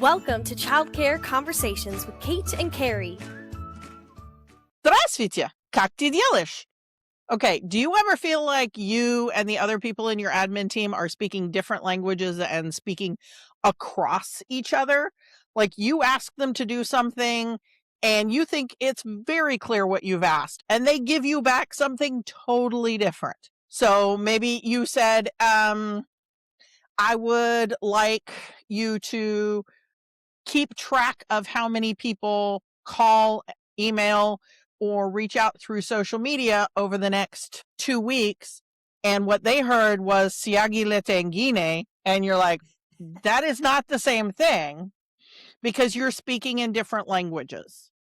Welcome to Childcare Conversations with Kate and Carrie. Здравствуйте! Как ты делаешь? Okay, do you ever feel like you and the other people in your admin team are speaking different languages and speaking across each other? Like you ask them to do something and you think it's very clear what you've asked, and they give you back something totally different. So maybe you said, I would like you to keep track of how many people call, email, or reach out through social media over the next 2 weeks. And what they heard was Siagi Letengine. And you're like, that is not the same thing because you're speaking in different languages.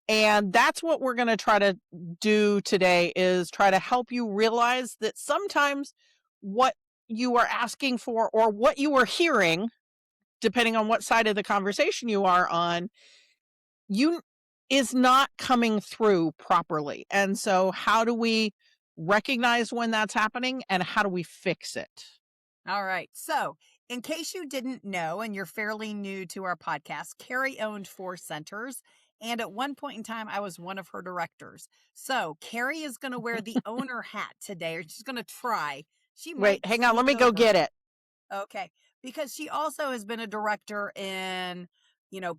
And that's what we're going to try to do today, is try to help you realize that sometimes what you are asking for or what you are hearing, depending on what side of the conversation you are on, is not coming through properly. And so how do we recognize when that's happening and how do we fix it? All right. So in case you didn't know, and you're fairly new to our podcast, Carrie owned 4 centers. And at one point in time, I was one of her directors. So Carrie is going to wear the owner hat today, or she's going to try. Wait, hang on. Let me go get it. Okay. Because she also has been a director in,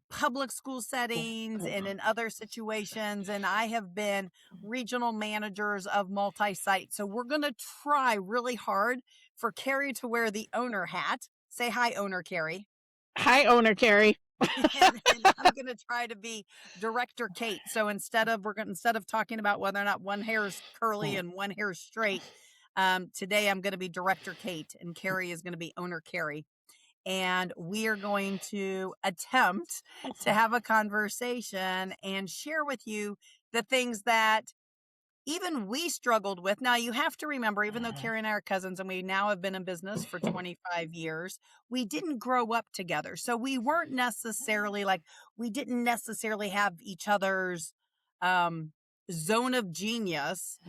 public school settings and in other situations. And I have been regional managers of multi-site. So we're going to try really hard for Carrie to wear the owner hat. Say hi, owner Carrie. Hi, owner Carrie. and I'm going to try to be Director Kate. So instead of talking about whether or not one hair is curly and one hair is straight, today I'm going to be Director Kate and Carrie is going to be owner Carrie. And we are going to attempt to have a conversation and share with you the things that even we struggled with. Now, you have to remember, even though Carrie and I are cousins and we now have been in business for 25 years, we didn't grow up together. So we didn't necessarily have each other's zone of genius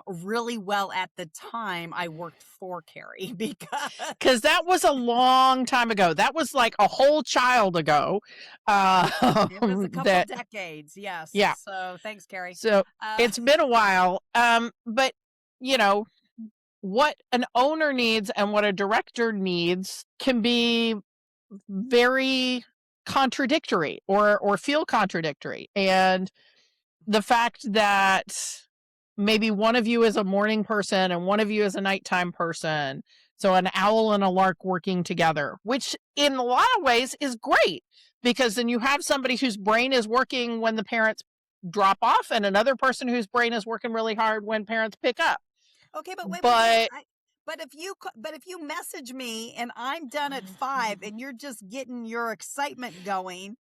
really well at the time I worked for Carrie, because that was a long time ago. That was like a whole child ago. It was a couple decades. Yes. Yeah. So thanks, Carrie. So it's been a while. But what an owner needs and what a director needs can be very contradictory or feel contradictory. And the fact that maybe one of you is a morning person and one of you is a nighttime person. So an owl and a lark working together, which in a lot of ways is great, because then you have somebody whose brain is working when the parents drop off and another person whose brain is working really hard when parents pick up. Okay, but wait. But if you message me and I'm done at 5 and you're just getting your excitement going,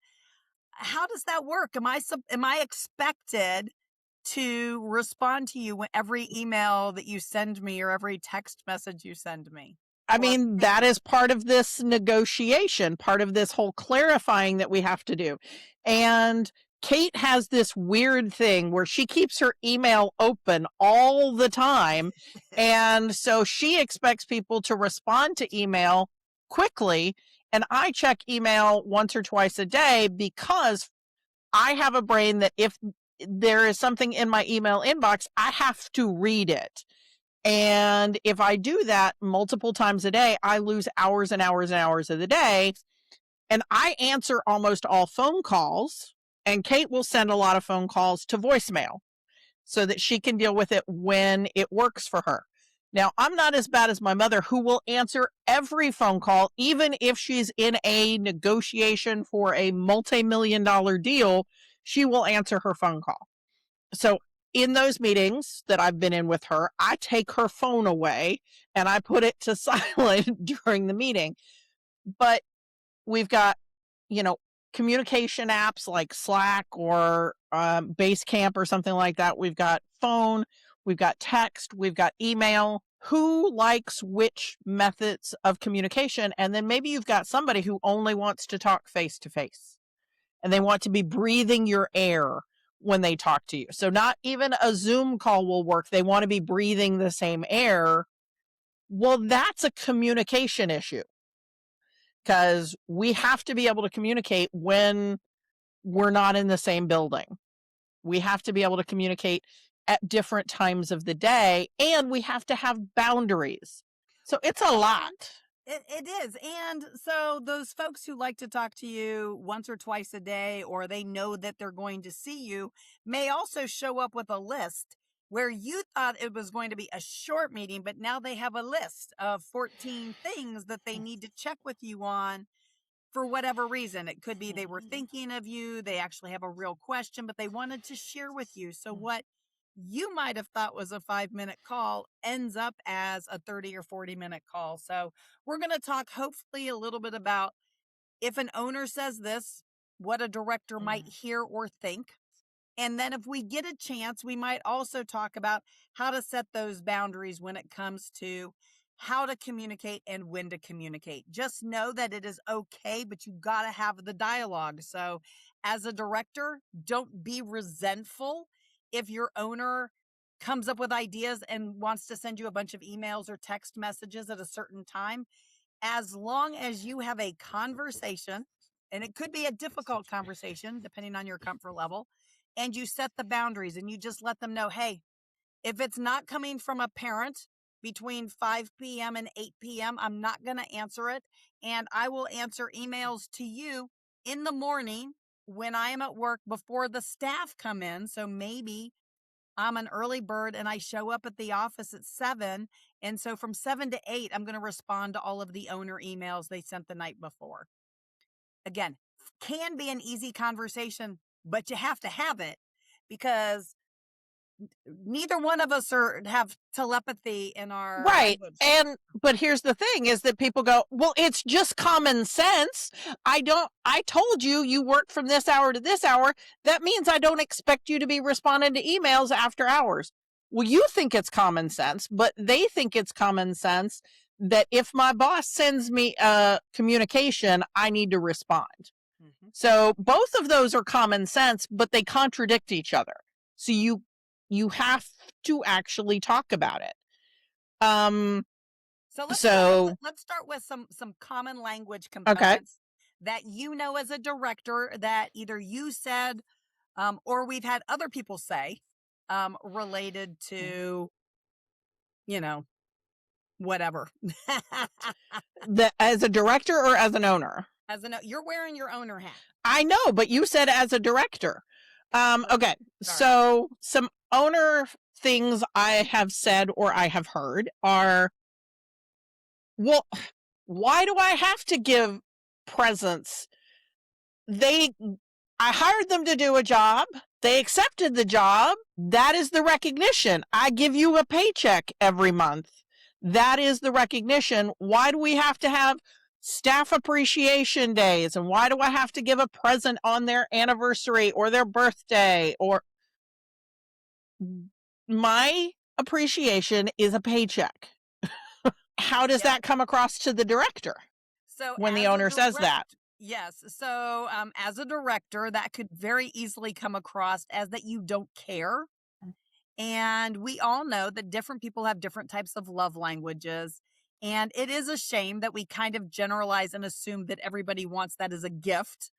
how does that work? Am I expected to respond to you when every email that you send me or every text message you send me? I mean, that is part of this negotiation, part of this whole clarifying that we have to do. And Kate has this weird thing where she keeps her email open all the time. And so she expects people to respond to email quickly. And I check email once or twice a day because I have a brain that if there is something in my email inbox, I have to read it. And if I do that multiple times a day, I lose hours and hours and hours of the day. And I answer almost all phone calls. And Kate will send a lot of phone calls to voicemail so that she can deal with it when it works for her. Now, I'm not as bad as my mother, who will answer every phone call, even if she's in a negotiation for a multi-million-dollar deal, she will answer her phone call. So in those meetings that I've been in with her, I take her phone away and I put it to silent during the meeting. But we've got, communication apps like Slack or Basecamp or something like that. We've got phone, we've got text, we've got email. Who likes which methods of communication? And then maybe you've got somebody who only wants to talk face to face and they want to be breathing your air when they talk to you. So not even a Zoom call will work. They want to be breathing the same air. Well, that's a communication issue. because we have to be able to communicate when we're not in the same building. We have to be able to communicate at different times of the day, and we have to have boundaries. So it's a lot. It is. And so those folks who like to talk to you once or twice a day, or they know that they're going to see you, may also show up with a list where you thought it was going to be a short meeting, but now they have a list of 14 things that they need to check with you on for whatever reason. It could be they were thinking of you, they actually have a real question, but they wanted to share with you. So what you might have thought was a 5-minute call ends up as a 30 or 40-minute call. So we're going to talk hopefully a little bit about if an owner says this, what a director might hear or think. And then if we get a chance, we might also talk about how to set those boundaries when it comes to how to communicate and when to communicate. Just know that it is okay, but you got to have the dialogue. So as a director, don't be resentful if your owner comes up with ideas and wants to send you a bunch of emails or text messages at a certain time. As long as you have a conversation, and it could be a difficult conversation depending on your comfort level, and you set the boundaries and you just let them know, hey, if it's not coming from a parent between 5 p.m. and 8 p.m., I'm not going to answer it. And I will answer emails to you in the morning when I am at work before the staff come in. So maybe I'm an early bird and I show up at the office at 7. And so from 7 to 8, I'm going to respond to all of the owner emails they sent the night before. Again, can be an easy conversation, but you have to have it because neither one of us have telepathy in our Right. language. But here's the thing is that people go, well, it's just common sense. I told you work from this hour to this hour. That means I don't expect you to be responding to emails after hours. Well, you think it's common sense, but they think it's common sense that if my boss sends me a communication, I need to respond. So both of those are common sense, but they contradict each other. So you have to actually talk about it. So let's start with some common language components that you know as a director that either you said or we've had other people say related to, whatever. As a director or as an owner? You're wearing your owner hat. I know, but you said as a director. Okay, so some owner things I have said or I have heard are, well, why do I have to give presents? I hired them to do a job. They accepted the job. That is the recognition. I give you a paycheck every month. That is the recognition. Why do we have to have staff appreciation days? And why do I have to give a present on their anniversary or their birthday? Or my appreciation is a paycheck. How does that come across to the director? So when the owner says that? Yes. So as a director, that could very easily come across as that you don't care. And we all know that different people have different types of love languages. And it is a shame that we kind of generalize and assume that everybody wants that as a gift,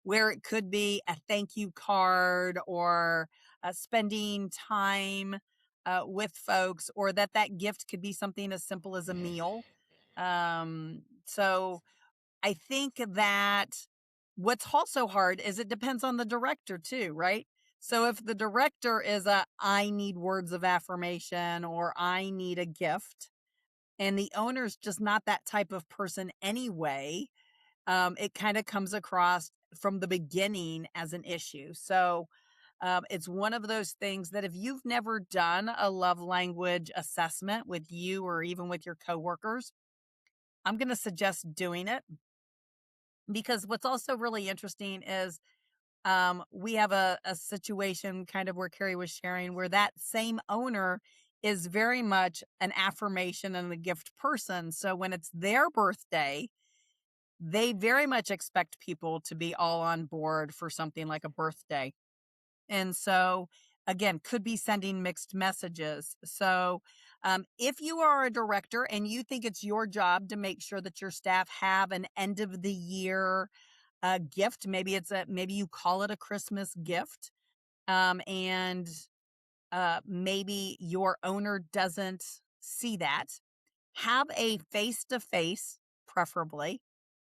where it could be a thank you card or spending time with folks, or that gift could be something as simple as a meal. So I think that what's also hard is it depends on the director too, right? So if the director is I need words of affirmation or I need a gift, and the owner's just not that type of person anyway, it kind of comes across from the beginning as an issue. So it's one of those things that if you've never done a love language assessment with you or even with your coworkers, I'm going to suggest doing it. Because what's also really interesting is we have a situation kind of where Carrie was sharing where that same owner is very much an affirmation and a gift person. So when it's their birthday, they very much expect people to be all on board for something like a birthday. And so, again, could be sending mixed messages. So If you are a director and you think it's your job to make sure that your staff have an end of the year gift, maybe you call it a Christmas gift, and maybe your owner doesn't see that, have a face-to-face, preferably,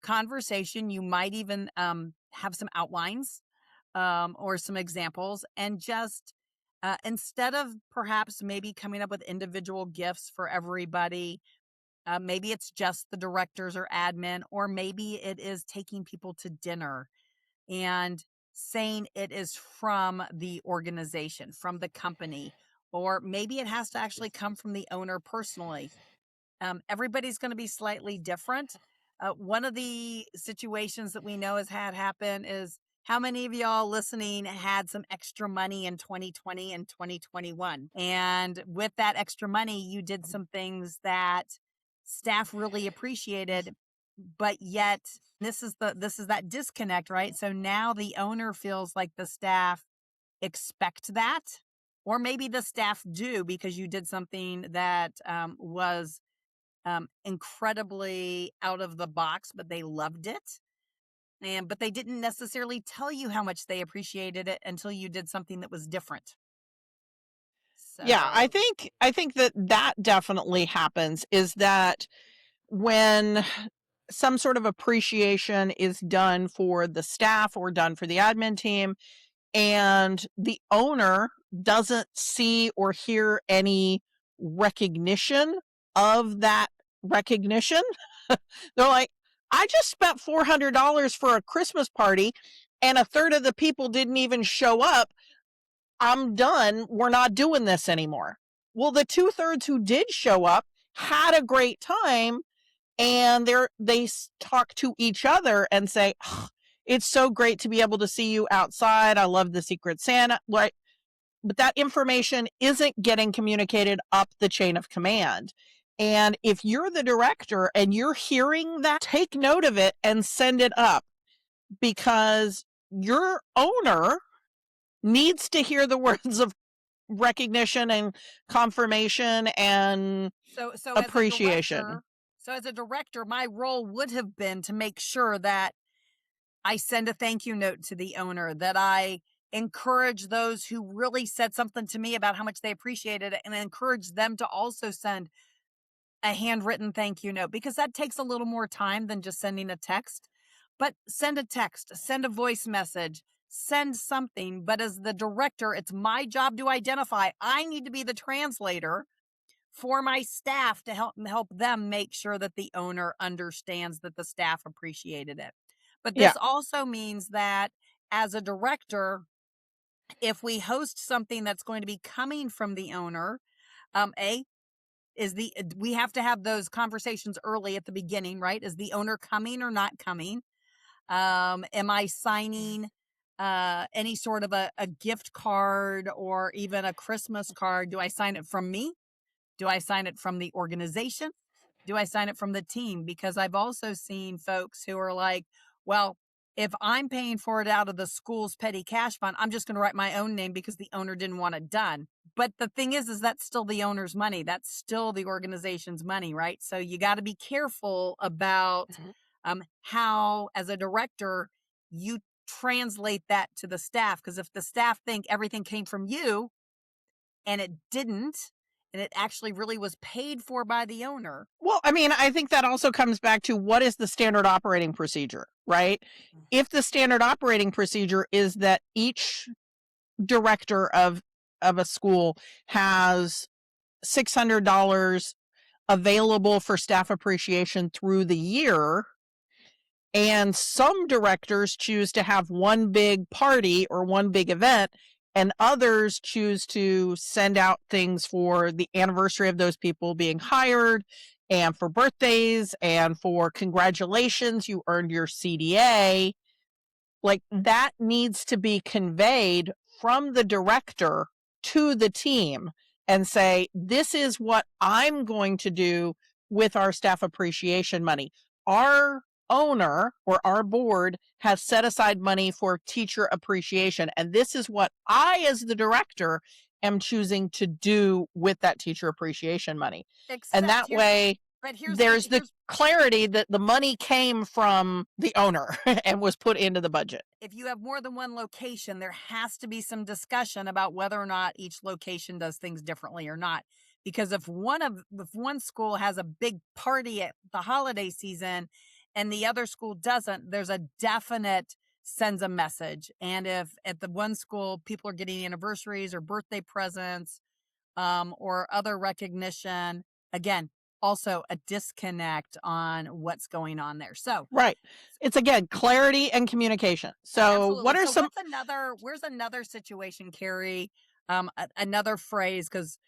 conversation. You might even have some outlines or some examples, and just instead of perhaps maybe coming up with individual gifts for everybody, maybe it's just the directors or admin, or maybe it is taking people to dinner and saying it is from the organization, from the company, or maybe it has to actually come from the owner personally. Everybody's going to be slightly different. One of the situations that we know has had happen is, how many of y'all listening had some extra money in 2020 and 2021? And with that extra money, you did some things that staff really appreciated, but yet this is that disconnect, right? So now the owner feels like the staff expect that, or maybe the staff do because you did something that was incredibly out of the box, but they loved it. But they didn't necessarily tell you how much they appreciated it until you did something that was different. Yeah, I So think that definitely happens, is that when some sort of appreciation is done for the staff or done for the admin team, and the owner doesn't see or hear any recognition of that recognition, they're like, I just spent $400 for a Christmas party and a third of the people didn't even show up. I'm done. We're not doing this anymore. Well, the 2/3 who did show up had a great time, and they talk to each other and say, "Oh, it's so great to be able to see you outside. I love the Secret Santa." Like, but that information isn't getting communicated up the chain of command. And if you're the director and you're hearing that, take note of it and send it up, because your owner needs to hear the words of recognition and confirmation and so appreciation. as a director, my role would have been to make sure that I send a thank you note to the owner, that I encourage those who really said something to me about how much they appreciated it, and encourage them to also send a handwritten thank you note, because that takes a little more time than just sending a text. But send a text, send a voice message, send something. But as the director, it's my job to identify. I need to be the translator for my staff to help them make sure that the owner understands that the staff appreciated it. But Yeah. this also means that as a director, if we host something that's going to be coming from the owner, we have to have those conversations early at the beginning, right? Is the owner coming or not coming? Am I signing any sort of a gift card or even a Christmas card? Do I sign it from me? Do I sign it from the organization? Do I sign it from the team? Because I've also seen folks who are like, well, if I'm paying for it out of the school's petty cash fund, I'm just going to write my own name because the owner didn't want it done. But the thing is that's still the owner's money. That's still the organization's money, right? So you got to be careful about how, as a director, you translate that to the staff. Because if the staff think everything came from you and it didn't, and it actually really was paid for by the owner. Well, I mean, I think that also comes back to, what is the standard operating procedure, right? If the standard operating procedure is that each director of a school has $600 available for staff appreciation through the year, and some directors choose to have one big party or one big event, and others choose to send out things for the anniversary of those people being hired, and for birthdays, and for congratulations, you earned your CDA. Like, that needs to be conveyed from the director to the team and say, this is what I'm going to do with our staff appreciation money. Our owner or our board has set aside money for teacher appreciation, and this is what I, as the director, am choosing to do with that teacher appreciation money. Except And that way, there's the clarity that the money came from the owner and was put into the budget. If you have more than one location, there has to be some discussion about whether or not each location does things differently or not. Because if one school has a big party at the holiday season and the other school doesn't, there's a definite sends a message. And if at the one school people are getting anniversaries or birthday presents or other recognition, again, also a disconnect on what's going on there. So right, it's again clarity and communication. So absolutely. What are some where's another situation, Carrie? Another phrase, because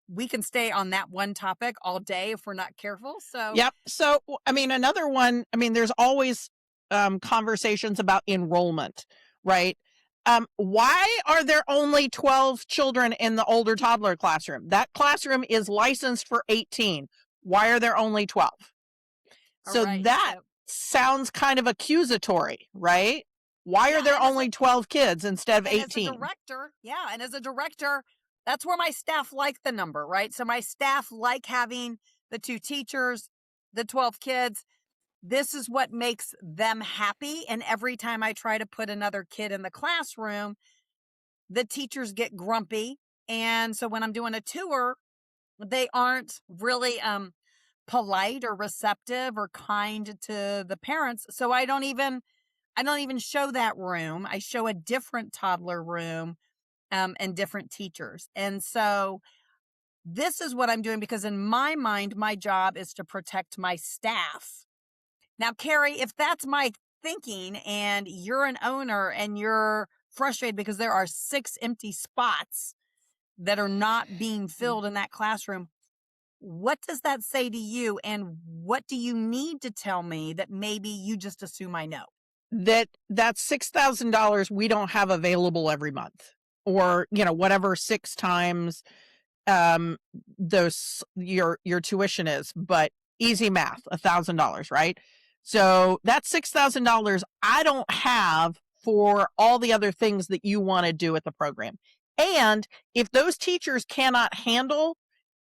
we can stay on that one topic all day if we're not careful. So yep. So I mean, another one. I mean, there's always conversations about enrollment, right? Why are there only 12 children in the older toddler classroom? That classroom is licensed for 18. Why are there only 12? So right, that sounds kind of accusatory, right? Why are there only 12 kids instead of 18? As a director, that's where my staff like the number, right? So my staff like having the 2 teachers, the 12 kids. This is what makes them happy. And every time I try to put another kid in the classroom, the teachers get grumpy. And so when I'm doing a tour, they aren't really polite or receptive or kind to the parents. So I don't even show that room. I show a different toddler room and different teachers. And so this is what I'm doing because in my mind, my job is to protect my staff. Now, Carrie, if that's my thinking and you're an owner and you're frustrated because there are 6 empty spots that are not being filled in that classroom, what does that say to you? And what do you need to tell me that maybe you just assume I know? That's $6,000 we don't have available every month, or whatever 6 times those your tuition is, but easy math, $1,000, right? So that's $6,000 I don't have for all the other things that you want to do at the program. And if those teachers cannot handle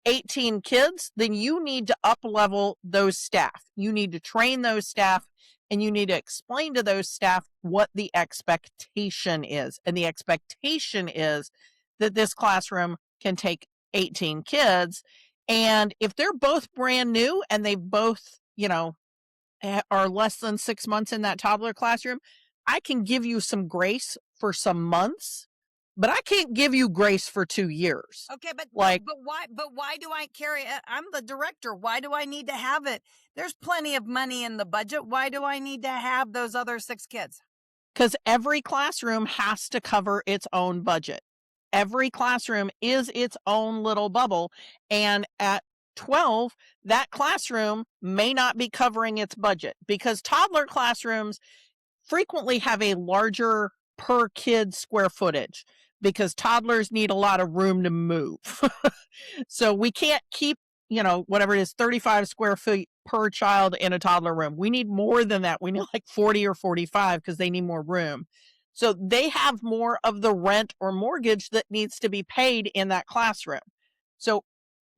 18 kids, then you need to up level those staff. You need to train those staff, and you need to explain to those staff what the expectation is. And the expectation is that this classroom can take 18 kids. And if they're both brand new and they both, are less than 6 months in that toddler classroom, I can give you some grace for some months, but I can't give you grace for 2 years. Okay, but why do I carry it? I'm the director. Why do I need to have it? There's plenty of money in the budget. Why do I need to have those other 6 kids? Because every classroom has to cover its own budget. Every classroom is its own little bubble. And at 12, that classroom may not be covering its budget because toddler classrooms frequently have a larger per kid square footage because toddlers need a lot of room to move. So we can't keep, whatever it is, 35 square feet per child in a toddler room. We need more than that. We need like 40 or 45 because they need more room. So they have more of the rent or mortgage that needs to be paid in that classroom. So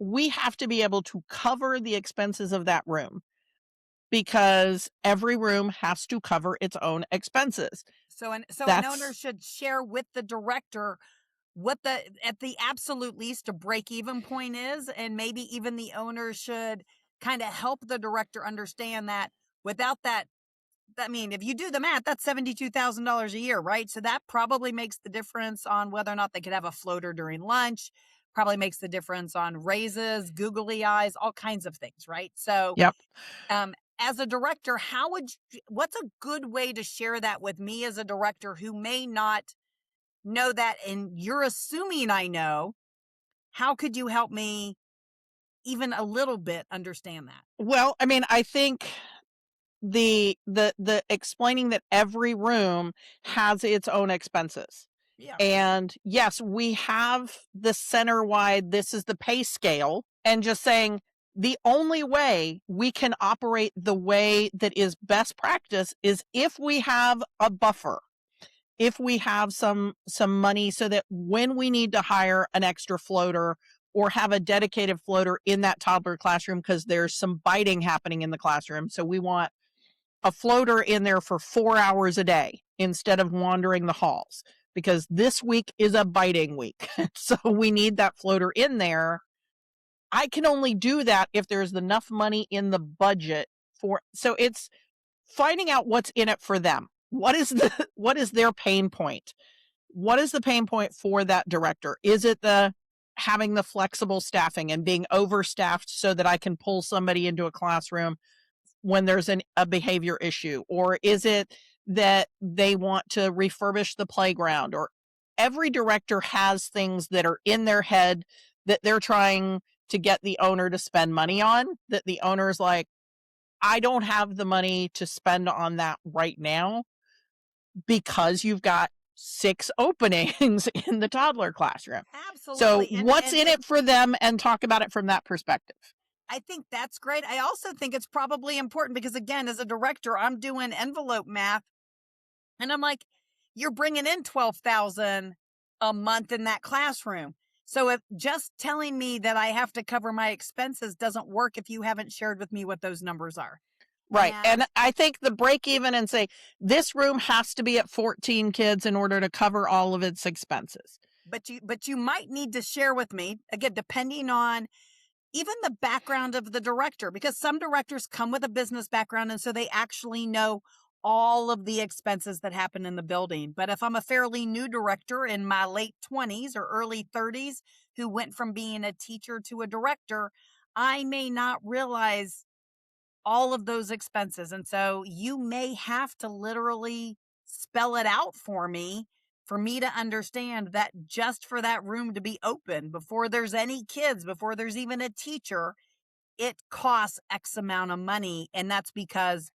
we have to be able to cover the expenses of that room because every room has to cover its own expenses. So an owner should share with the director what at the absolute least a break-even point is, and maybe even the owner should kind of help the director understand that without that, I mean, if you do the math, that's $72,000 a year, right? So that probably makes the difference on whether or not they could have a floater during lunch, probably makes the difference on raises, googly eyes, all kinds of things, right? So yep. As a director, what's a good way to share that with me as a director who may not know that, and you're assuming I know? How could you help me even a little bit understand that? Well, I mean, I think the explaining that every room has its own expenses. Yeah. And yes, we have the center-wide, this is the pay scale, and just saying the only way we can operate the way that is best practice is if we have a buffer. if we have some money so that when we need to hire an extra floater or have a dedicated floater in that toddler classroom because there's some biting happening in the classroom. So we want a floater in there for 4 hours a day instead of wandering the halls because this week is a biting week. So we need that floater in there. I can only do that if there's enough money in the budget for, so it's finding out what's in it for them. What is their pain point? What is the pain point for that director? Is it the having the flexible staffing and being overstaffed so that I can pull somebody into a classroom when there's a behavior issue? Or is it that they want to refurbish the playground? Or every director has things that are in their head that they're trying to get the owner to spend money on, that the owner's like, I don't have the money to spend on that right now because you've got 6 openings in the toddler classroom. So Absolutely. what's in it for them, and talk about it from that perspective. I think that's great. I also think it's probably important because, again, as a director, I'm doing envelope math and I'm like, you're bringing in $12,000 a month in that classroom. So if just telling me that I have to cover my expenses doesn't work if you haven't shared with me what those numbers are. Right. And I think the break even and say this room has to be at 14 kids in order to cover all of its expenses. But you might need to share with me, again, depending on even the background of the director, because some directors come with a business background and so they actually know all of the expenses that happen in the building. But if I'm a fairly new director in my late 20s or early 30s who went from being a teacher to a director, I may not realize all of those expenses. And so you may have to literally spell it out for me to understand that just for that room to be open before there's any kids, before there's even a teacher, it costs X amount of money. And that's because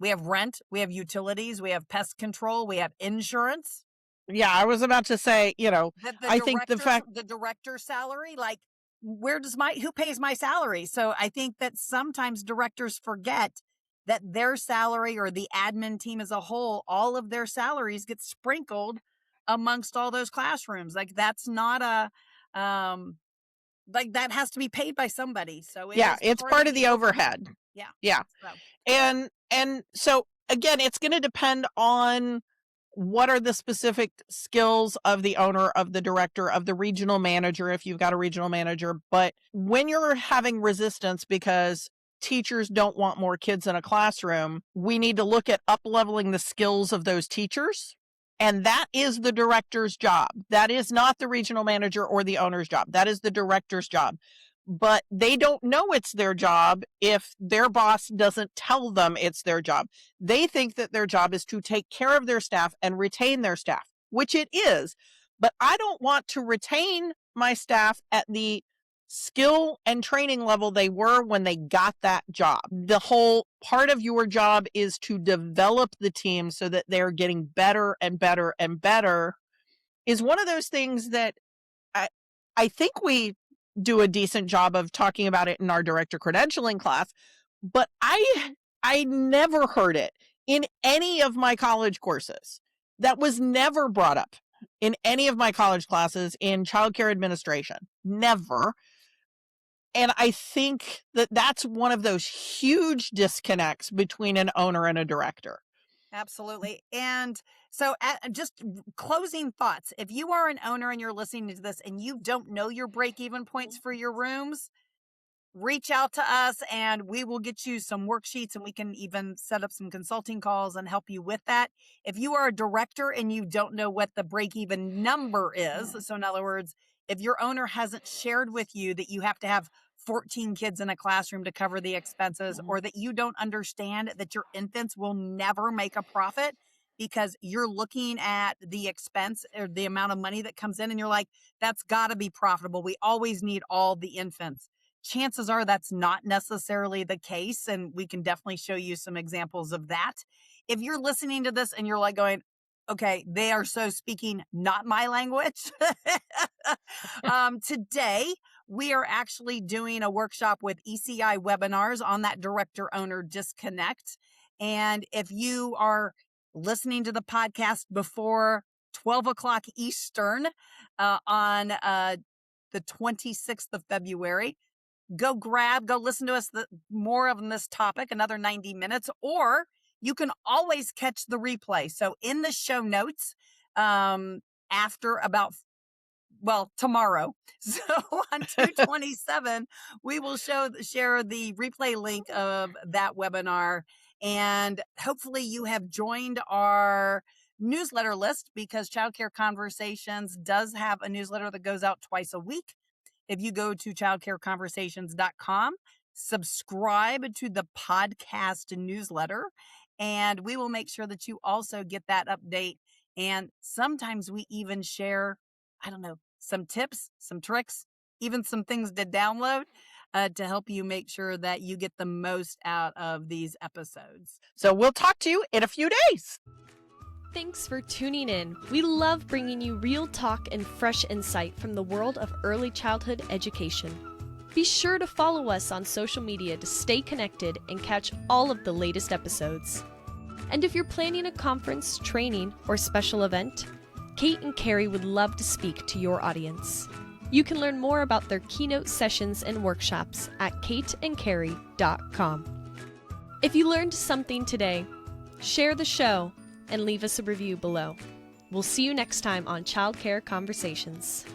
we have rent, we have utilities, we have pest control, we have insurance. Yeah, I was about to say, I think the director's salary, like, who pays my salary? So I think that sometimes directors forget that their salary or the admin team as a whole, all of their salaries get sprinkled amongst all those classrooms. Like that's not like that has to be paid by somebody. So it's part of the overhead. Yeah. Yeah. So. And so again, it's going to depend on what are the specific skills of the owner, of the director, of the regional manager, if you've got a regional manager. But when you're having resistance because teachers don't want more kids in a classroom, we need to look at up-leveling the skills of those teachers. And that is the director's job. That is not the regional manager or the owner's job. That is the director's job. But they don't know it's their job if their boss doesn't tell them it's their job. They think that their job is to take care of their staff and retain their staff, which it is. But I don't want to retain my staff at the skill and training level they were when they got that job. The whole part of your job is to develop the team so that they're getting better and better and better, is one of those things that I think we do a decent job of talking about it in our director credentialing class, but I never heard it in any of my college courses. That was never brought up in any of my college classes in childcare administration. Never. And I think that that's one of those huge disconnects between an owner and a director. Absolutely. And so just closing thoughts. If you are an owner and you're listening to this and you don't know your break-even points for your rooms, reach out to us and we will get you some worksheets and we can even set up some consulting calls and help you with that. If you are a director and you don't know what the break-even number is, so in other words, if your owner hasn't shared with you that you have to have 14 kids in a classroom to cover the expenses, or that you don't understand that your infants will never make a profit because you're looking at the expense or the amount of money that comes in and you're like, that's got to be profitable. We always need all the infants. Chances are that's not necessarily the case. And we can definitely show you some examples of that. If you're listening to this and you're like going, okay, they are so speaking not my language. Today, we are actually doing a workshop with ECI webinars on that director owner disconnect. And if you are listening to the podcast before 12 o'clock Eastern on the 26th of February, go listen to us more of this topic, another 90 minutes, or you can always catch the replay. So in the show notes, after tomorrow. So on 2/27, we will share the replay link of that webinar. And hopefully you have joined our newsletter list, because Childcare Conversations does have a newsletter that goes out twice a week. If you go to childcareconversations.com, subscribe to the podcast newsletter, and we will make sure that you also get that update. And sometimes we even share, some tips, some tricks, even some things to download to help you make sure that you get the most out of these episodes. So we'll talk to you in a few days. Thanks for tuning in. We love bringing you real talk and fresh insight from the world of early childhood education. Be sure to follow us on social media to stay connected and catch all of the latest episodes. And if you're planning a conference, training, or special event, Kate and Carrie would love to speak to your audience. You can learn more about their keynote sessions and workshops at kateandcarrie.com. If you learned something today, share the show and leave us a review below. We'll see you next time on Childcare Conversations.